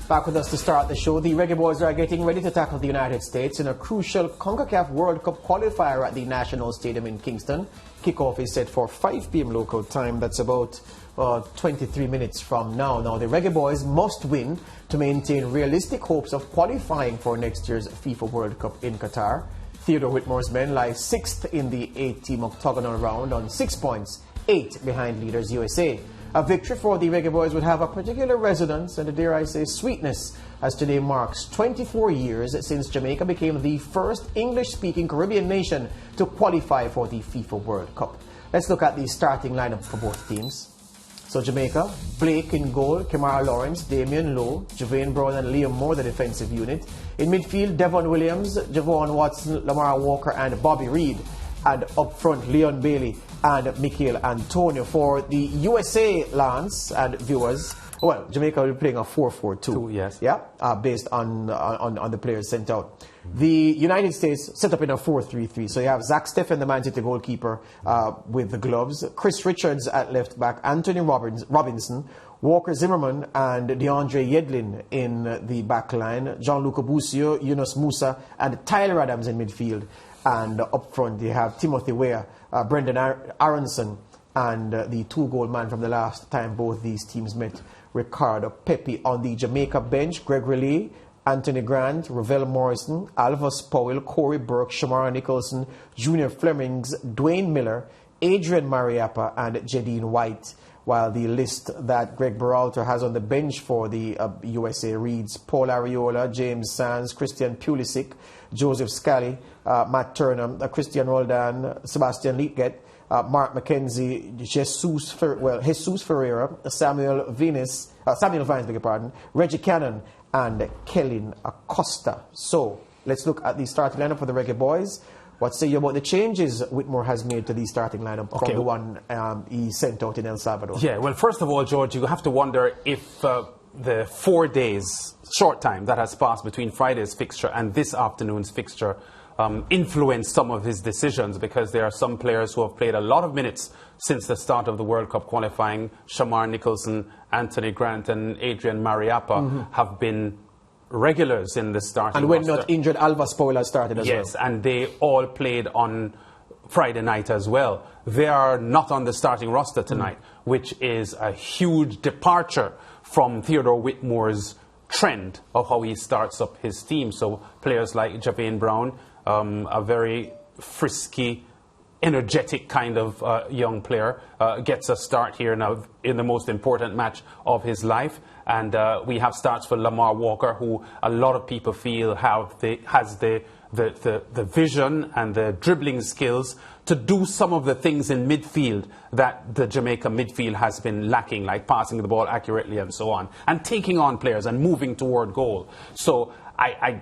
Back with us to start the show, the Reggae Boys are getting ready to tackle the United States in a crucial CONCACAF World Cup Qualifier at the National Stadium in Kingston. Kickoff is set for 5 p.m. local time. That's about 23 minutes from now. Now, the Reggae Boys must win to maintain realistic hopes of qualifying for next year's FIFA World Cup in Qatar. Theodore Whitmore's men lie 6th in the 8-team octagonal round on 6 points, 8 behind leaders USA. A victory for the Reggae Boys would have a particular resonance and, dare I say, sweetness, as today marks 24 years since Jamaica became the first English-speaking Caribbean nation to qualify for the FIFA World Cup. Let's look at the starting lineup for both teams. So Jamaica, Blake in goal, Kamara Lawrence, Damian Lowe, Javane Brown and Liam Moore, the defensive unit. In midfield, Devon Williams, Javon Watson, Lamar Walker and Bobby Reid. And up front, Leon Bailey and Michael Antonio. For the USA Lance and viewers, well, Jamaica will be playing a 4-4-2. Yes. Yeah, based on the players sent out. The United States set up in a 4-3-3. So you have Zach Steffen, the Man City goalkeeper, with the gloves. Chris Richards at left back. Anthony Robinson, Walker Zimmerman and DeAndre Yedlin in the back line. Gianluca Busio, Yunus Musa and Tyler Adams in midfield. And up front, you have Timothy Weah, Brendan Aronson, and the 2-goal man from the last time both these teams met, Ricardo Pepi. On the Jamaica bench, Greg Riley, Anthony Grant, Ravel Morrison, Alvis Powell, Corey Burke, Shamara Nicholson, Junior Flemings, Dwayne Miller, Adrian Mariappa, and Jedine White. While the list that Greg Berhalter has on the bench for the USA reads Paul Ariola, James Sands, Christian Pulisic, Joseph Scally, Matt Turner, Christian Roldan, Sebastian Leitgett, Mark McKenzie, Jesus Ferreira, Samuel Vines, Reggie Cannon, and Kellen Acosta. So let's look at the starting lineup for the Reggae Boys. What say you about the changes Whitmore has made to the starting lineup from the one he sent out in El Salvador? Yeah, well, first of all, George, you have to wonder if the 4 days, short time that has passed between Friday's fixture and this afternoon's fixture influenced some of his decisions, because there are some players who have played a lot of minutes since the start of the World Cup qualifying. Shamar Nicholson, Anthony Grant and Adrian Mariappa have been regulars in the starting and when roster. not injured, Alvis Powell has started as well. Yes, and they all played on Friday night as well. They are not on the starting roster tonight, which is a huge departure from Theodore Whitmore's trend of how he starts up his team. So players like Javane Brown, a very frisky, energetic kind of young player, gets a start here now in the most important match of his life. And we have starts for Lamar Walker, who a lot of people feel has the vision and the dribbling skills to do some of the things in midfield that the Jamaica midfield has been lacking, like passing the ball accurately and so on, and taking on players and moving toward goal. So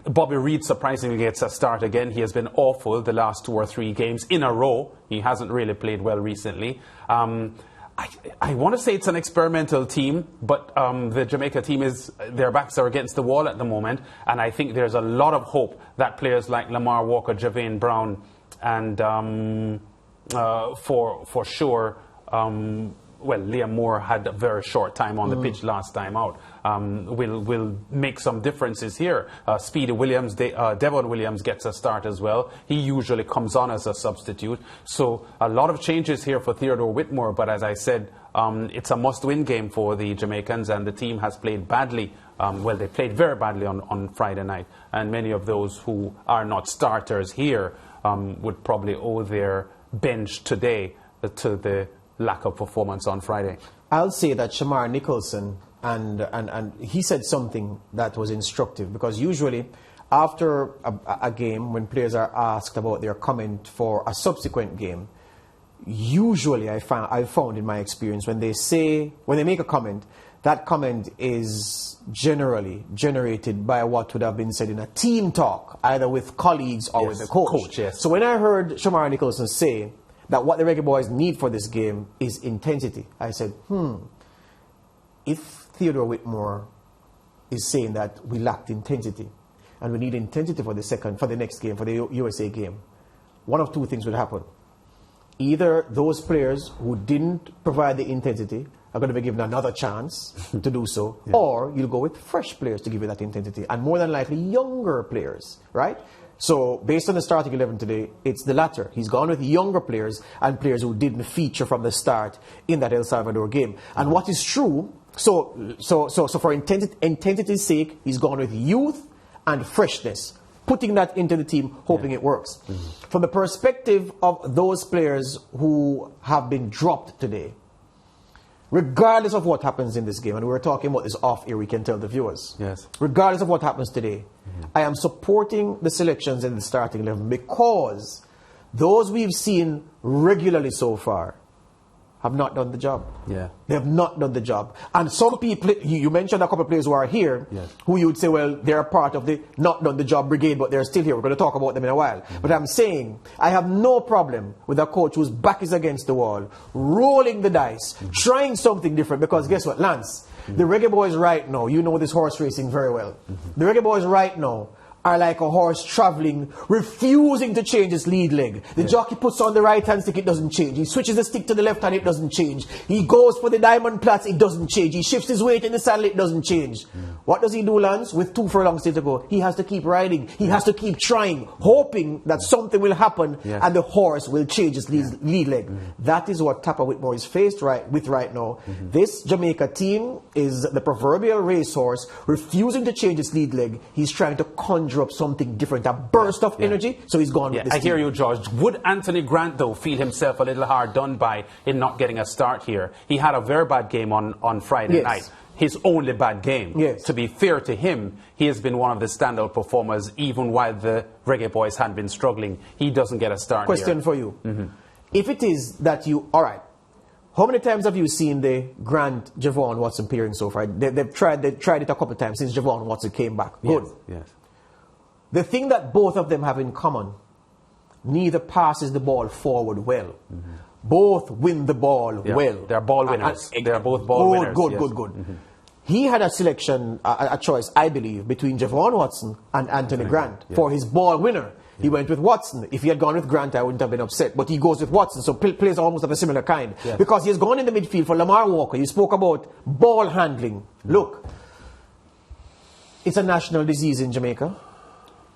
Bobby Reid surprisingly gets a start again. He has been awful the last 2 or 3 games in a row. He hasn't really played well recently. I want to say it's an experimental team, but the Jamaica team their backs are against the wall at the moment, and I think there's a lot of hope that players like Lamar Walker, Javane Brown, and for sure, Liam Moore had a very short time on the pitch last time out. Will make some differences here. Speedy Williams, Devon Williams gets a start as well. He usually comes on as a substitute. So a lot of changes here for Theodore Whitmore, but as I said, it's a must-win game for the Jamaicans, and the team has played badly. They played very badly on Friday night, and many of those who are not starters here would probably owe their bench today to the lack of performance on Friday. I'll say that Shamar Nicholson, and he said something that was instructive, because usually after a game, when players are asked about their comment for a subsequent game, usually I've found in my experience, when they make a comment, that comment is generally generated by what would have been said in a team talk, either with colleagues or with the coach. Yes. So when I heard Shamar Nicholson say that what the Reggae Boys need for this game is intensity, I said, if Theodore Whitmore is saying that we lacked intensity and we need intensity for the next game, for the USA game, one of two things will happen. Either those players who didn't provide the intensity are going to be given another chance to do so, or you'll go with fresh players to give you that intensity, and more than likely younger players, right? So based on the starting 11 today, it's the latter. He's gone with younger players and players who didn't feature from the start in that El Salvador game. And what is true, so for intensity's sake, he's gone with youth and freshness, putting that into the team, hoping it works. From the perspective of those players who have been dropped today, regardless of what happens in this game, and we were talking about this off here, we can tell the viewers. Yes. Regardless of what happens today, I am supporting the selections in the starting 11 because those we've seen regularly so far have not done the job. Yeah. They have not done the job. And some people, you mentioned a couple of players who are here, who you would say, well, they're part of the not done the job brigade, but they're still here. We're going to talk about them in a while. But I'm saying, I have no problem with a coach whose back is against the wall, rolling the dice, trying something different, because guess what, Lance? The Reggae Boys right now, you know this horse racing very well. The Reggae Boys right now are like a horse traveling, refusing to change its lead leg. The jockey puts on the right hand stick, it doesn't change. He switches the stick to the left hand, it doesn't change. He goes for the diamond plats, it doesn't change. He shifts his weight in the saddle, it doesn't change. What does he do, Lance? With 2 furlongs still to go, he has to keep riding. He has to keep trying, hoping that something will happen and the horse will change its lead leg. That is what Tapper Whitmore is faced with right now. This Jamaica team is the proverbial racehorse refusing to change its lead leg. He's trying to conjure up something different, a burst of energy, so he's gone with this team. I hear you, George. Would Anthony Grant, though, feel himself a little hard done by in not getting a start here? He had a very bad game on Friday night. His only bad game. To be fair to him, he has been one of the standout performers, even while the Reggae Boys had been struggling. He doesn't get a start Question here. for you. If it is that you... All right. How many times have you seen the Grant Javon Watson pairing so far? They've tried it a couple of times since Javon Watson came back. Good. Yes. The thing that both of them have in common, neither passes the ball forward well. Both win the ball well. They're ball winners. They're both ball winners. Good. He had a selection, a choice, I believe, between Javon Watson and Anthony Grant for his ball winner. He went with Watson. If he had gone with Grant, I wouldn't have been upset. But he goes with Watson, so players almost of a similar kind. Because he has gone in the midfield for Lamar Walker. You spoke about ball handling. Look, it's a national disease in Jamaica.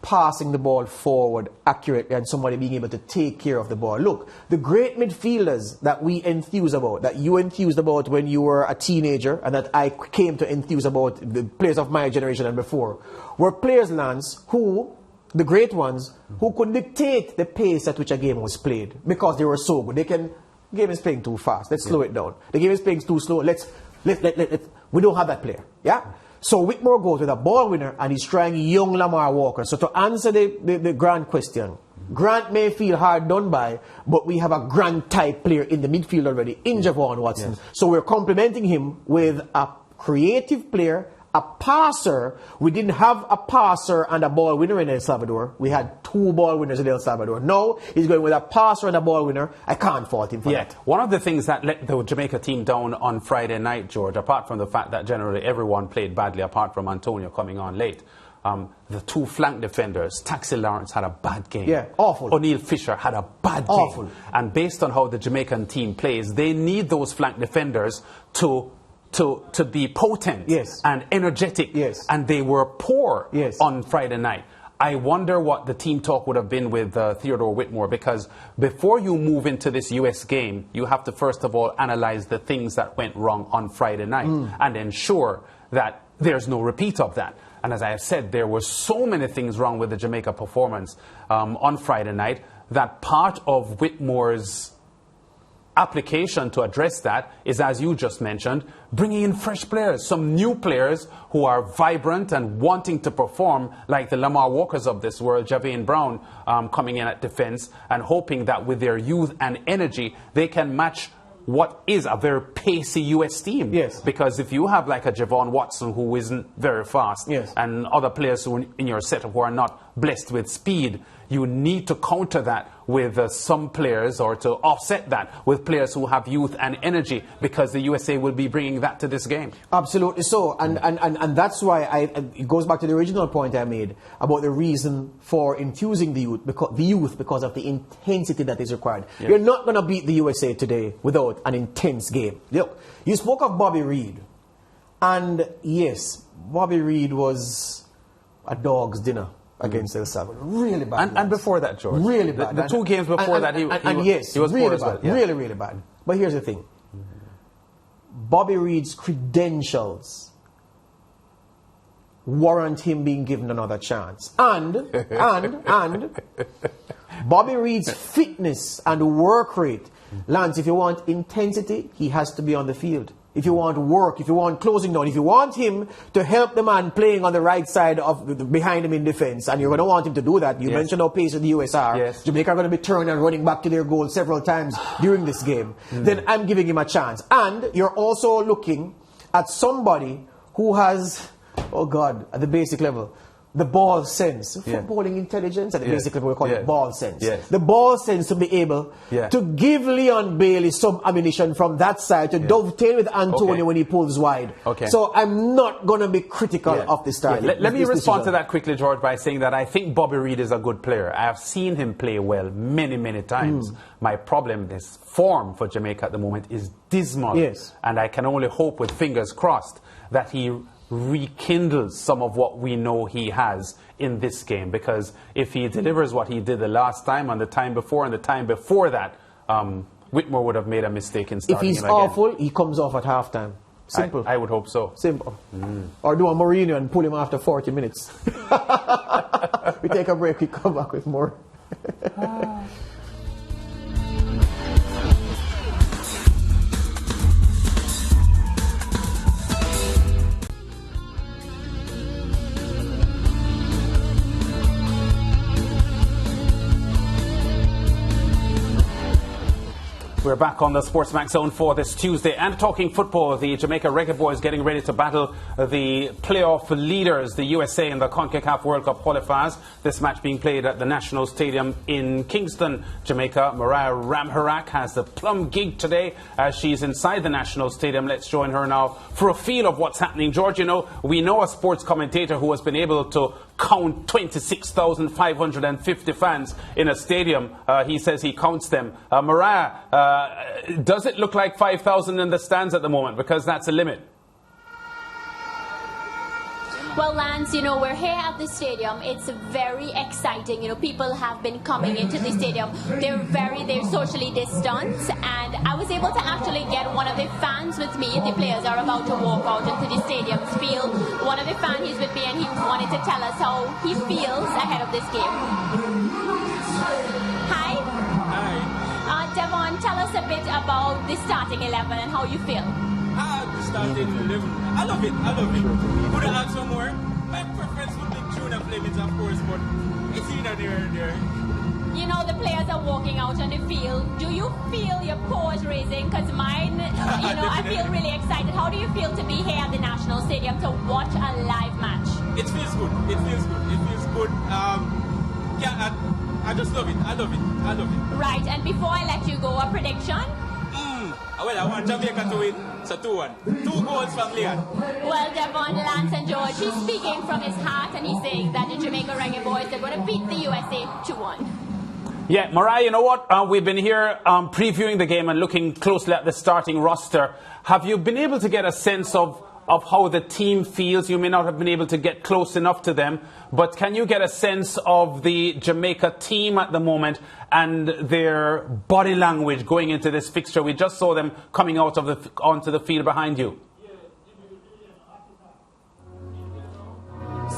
Passing the ball forward accurately and somebody being able to take care of the ball. Look, the great midfielders that we enthuse about, that you enthused about when you were a teenager, and that I came to enthuse about, the players of my generation and before, were players, Lance, who, the great ones, who could dictate the pace at which a game was played because they were so good. The game is playing too fast. Let's slow it down. The game is playing too slow. We don't have that player. Yeah? So Whitmore goes with a ball winner and he's trying young Lamar Walker. So to answer the Grant question, Grant may feel hard done by, but we have a Grant type player in the midfield already in Javon Watson. So we're complementing him with a creative player, a passer. We didn't have a passer and a ball winner in El Salvador. We had 2 ball winners in El Salvador. No, he's going with a passer and a ball winner. I can't fault him for that. One of the things that let the Jamaica team down on Friday night, George, apart from the fact that generally everyone played badly, apart from Antonio coming on late, the 2 flank defenders, Taxi Lawrence had a bad game. Yeah, awful. O'Neill Fisher had a bad game. And based on how the Jamaican team plays, they need those flank defenders to be potent and energetic, and they were poor on Friday night. I wonder what the team talk would have been with Theodore Whitmore, because before you move into this US game, you have to first of all analyze the things that went wrong on Friday night and ensure that there's no repeat of that. And as I have said, there were so many things wrong with the Jamaica performance on Friday night that part of Whitmore's application to address that is, as you just mentioned, bringing in fresh players, some new players who are vibrant and wanting to perform, like the Lamar Walkers of this world, Javane Brown coming in at defense and hoping that with their youth and energy they can match what is a very pacey US team. Because if you have like a Javon Watson who isn't very fast and other players who in your setup who are not blessed with speed, you need to counter that with some players, or to offset that with players who have youth and energy, because the USA will be bringing that to this game. Absolutely so, and that's why it goes back to the original point I made about the reason for infusing the youth because of the intensity that is required. Yeah. You're not going to beat the USA today without an intense game. Look, you spoke of Bobby Reid, and yes, Bobby Reid was a dog's dinner against El Salvador. Really bad. And before that, George. Really bad. The two games before that, he was really poor as bad. well. Yeah. Really, really bad. But here's the thing. Bobby Reid's credentials warrant him being given another chance. And Bobby Reid's fitness and work rate. Lance, if you want intensity, he has to be on the field. If you want work, if you want closing down, if you want him to help the man playing on the right side of behind him in defense, and you're going to want him to do that. You mentioned how pace of the US are. Yes. Jamaica are going to be turning and running back to their goal several times during this game. Then I'm giving him a chance. And you're also looking at somebody who has, oh God, at the basic level, the ball sense, footballing intelligence, at the basic level we call it ball sense. Yes. The ball sense to be able to give Leon Bailey some ammunition from that side to dovetail with Antonio when he pulls wide. Okay. So I'm not going to be critical of the start. Let me respond to that quickly, George, by saying that I think Bobby Reid is a good player. I have seen him play well many, many times. My problem, this form for Jamaica at the moment is dismal. Yes. And I can only hope, with fingers crossed, that he rekindles some of what we know he has in this game, because if he delivers what he did the last time and the time before and the time before that, Whitmore would have made a mistake in starting him again. If he's awful, he comes off at halftime. Simple. I would hope so. Simple. Or do a Mourinho and pull him after 40 minutes. We take a break, we come back with more. We're back on the Sportsmax Zone for this Tuesday and talking football. The Jamaica Reggae Boyz getting ready to battle the playoff leaders, the USA, in the CONCACAF World Cup Qualifiers. This match being played at the National Stadium in Kingston, Jamaica. Mariah Ramharak has the plum gig today as she's inside the National Stadium. Let's join her now for a feel of what's happening. George, you know, we know a sports commentator who has been able to count 26,550 fans in a stadium. He says he counts them. Mariah, does it look like 5,000 in the stands at the moment? Because that's a limit. Well, Lance, you know, we're here at the stadium. It's very exciting. You know, people have been coming into the stadium. They're socially distant, and I was able to actually get one of the fans with me. The players are about to walk out into the stadium's field. One of the fans is with me, and he wanted to tell us how he feels ahead of this game. Hi. Hi. Devon, tell us a bit about the starting 11 and how you feel. The starting 11. I love it. Could I add some more? My preference would be Junior Flemings, of course, but it's either there. You know, the players are walking out on the field. Do you feel your paws raising? Because mine, you know, I feel really excited. How do you feel to be here at the National Stadium to watch a live match? It feels good. I just love it. I love it. Right, and before I let you go, a prediction? Well, I want Jamaica to win. So 2-1. 2 goals from Leon. Well, Devon, Lance and George, he's speaking from his heart, and he's saying that the Jamaica Reggae Boyz are going to beat the USA 2-1. Yeah, Mariah, you know what? We've been here previewing the game and looking closely at the starting roster. Have you been able to get a sense of how the team feels? You may not have been able to get close enough to them, but can you get a sense of the Jamaica team at the moment and their body language going into this fixture? We just saw them coming out of onto the field behind you.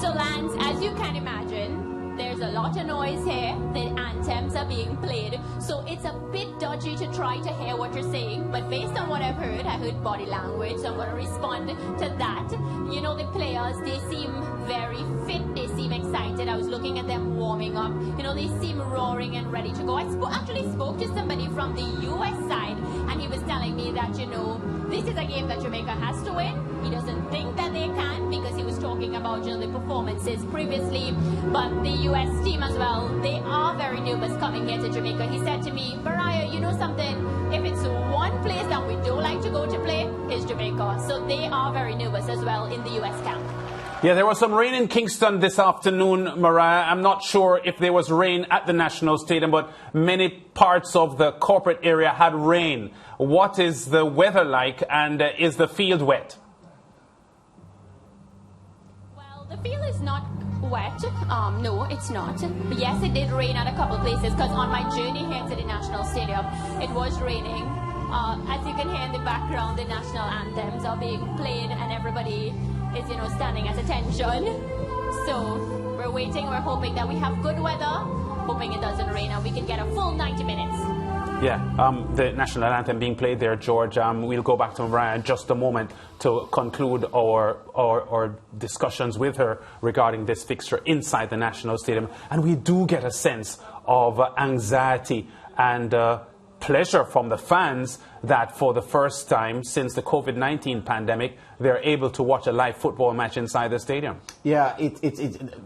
So, Lance, as you can imagine, there's a lot of noise here. The anthems are being played, so it's a bit dodgy to try to hear what you're saying. But based on what I've heard, I heard body language, so I'm going to respond to that. You know, the players, they seem very fit. They seem excited. I was looking at them warming up. You know, they seem roaring and ready to go. I actually spoke to somebody from the US side, and he was telling me that, you know, this is a game that Jamaica has to win. He doesn't think that they can because he was talking about, you know, the performances previously. But the US team as well, they are very nervous coming here to Jamaica. He said to me, Mariah, you know something? If it's one place that we don't like to go to play, it's Jamaica. So they are very nervous as well in the US camp. Yeah, there was some rain in Kingston this afternoon, Mariah. I'm not sure if there was rain at the National Stadium, but many parts of the corporate area had rain. What is the weather like, and is the field wet? Well, the field is not wet. No, it's not. But yes, it did rain at a couple places because on my journey here to the National Stadium, it was raining. As you can hear in the background, the national anthems are being played and everybody is, you know, standing at attention. So we're waiting, we're hoping that we have good weather, hoping it doesn't rain and we can get a full 90 minutes. Yeah, the national anthem being played there, George. We'll go back to Mariah in just a moment to conclude our discussions with her regarding this fixture inside the National Stadium. And we do get a sense of anxiety and pleasure from the fans that for the first time since the COVID-19 pandemic, they're able to watch a live football match inside the stadium. Yeah,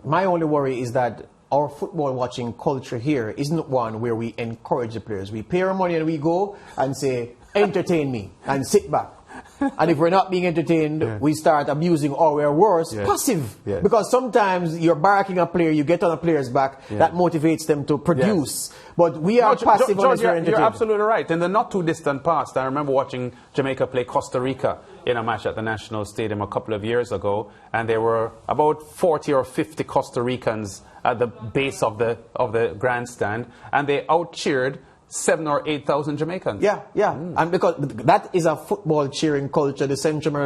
my only worry is that our football watching culture here isn't one where we encourage the players. We pay our money and we go and say, entertain me, and sit back. And if we're not being entertained, we start abusing, or we're worse, passive. Yes. Because sometimes you're barking a player, you get on a player's back, that motivates them to produce. Yes. But we are passive. George, you're absolutely right. In the not too distant past, I remember watching Jamaica play Costa Rica in a match at the National Stadium a couple of years ago, and there were about 40 or 50 Costa Ricans at the base of the grandstand, and they out-cheered 7,000 or 8,000 Jamaicans. Yeah. And because that is a football cheering culture, the Central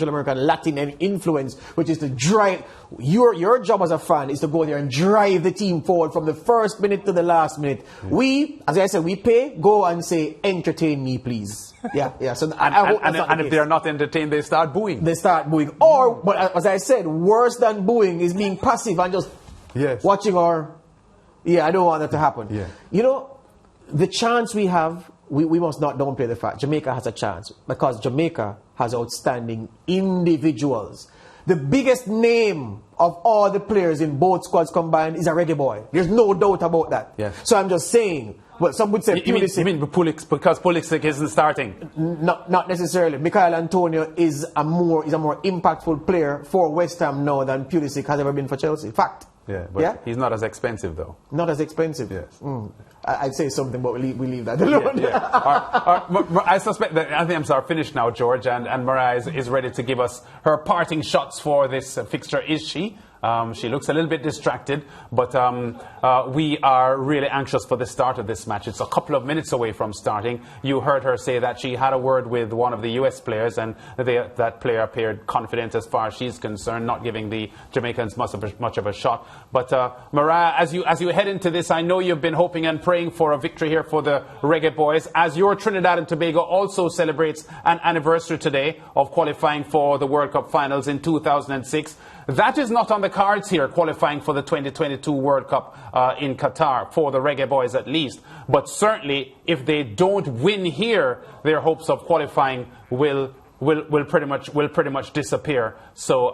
American Latin influence, which is to drive. Your job as a fan is to go there and drive the team forward from the first minute to the last minute. We, as I said, we pay, go and say, entertain me, please. Yeah. So and if they're not entertained, they start booing. But as I said, worse than booing is being passive and just watching I don't want that to happen. Yeah. You know, the chance we have, we must not downplay the fact Jamaica has a chance because Jamaica has outstanding individuals. The biggest name of all the players in both squads combined is a Reggae boy. There's no doubt about that. Yes. So I'm just saying, well, some would say Pulisic. You mean because Pulisic isn't starting? Not necessarily. Michael Antonio is a more impactful player for West Ham now than Pulisic has ever been for Chelsea. Fact. Yeah, but he's not as expensive, though. Not as expensive? Yes. I'd say something, but we leave that alone. I suspect that anthems are finished now, George, and Mariah is ready to give us her parting shots for this fixture. Is she? She looks a little bit distracted, but we are really anxious for the start of this match. It's a couple of minutes away from starting. You heard her say that she had a word with one of the US players, and that player appeared confident as far as she's concerned, not giving the Jamaicans much of a shot. But Mariah, as you head into this, I know you've been hoping and praying for a victory here for the Reggae Boys, as your Trinidad and Tobago also celebrates an anniversary today of qualifying for the World Cup finals in 2006. That is not on the cards here, qualifying for the 2022 World Cup in Qatar, for the Reggae Boys at least. But certainly, if they don't win here, their hopes of qualifying will pretty much disappear. So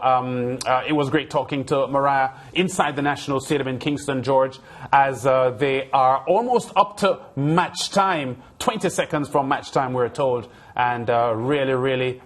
it was great talking to Mariah inside the National Stadium in Kingston, George, as they are almost up to match time, 20 seconds from match time, we're told, and really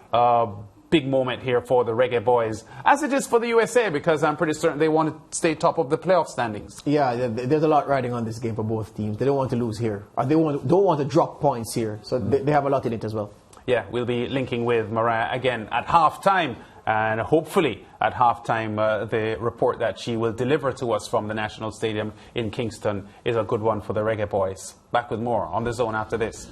big moment here for the Reggae Boys, as it is for the USA, because I'm pretty certain they want to stay top of the playoff standings. Yeah, there's a lot riding on this game for both teams. They don't want to lose here, or they don't want to drop points here, so they have a lot in it as well. Yeah, we'll be linking with Mariah again at half-time, and hopefully at half-time the report that she will deliver to us from the National Stadium in Kingston is a good one for the Reggae Boys. Back with more on The Zone after this.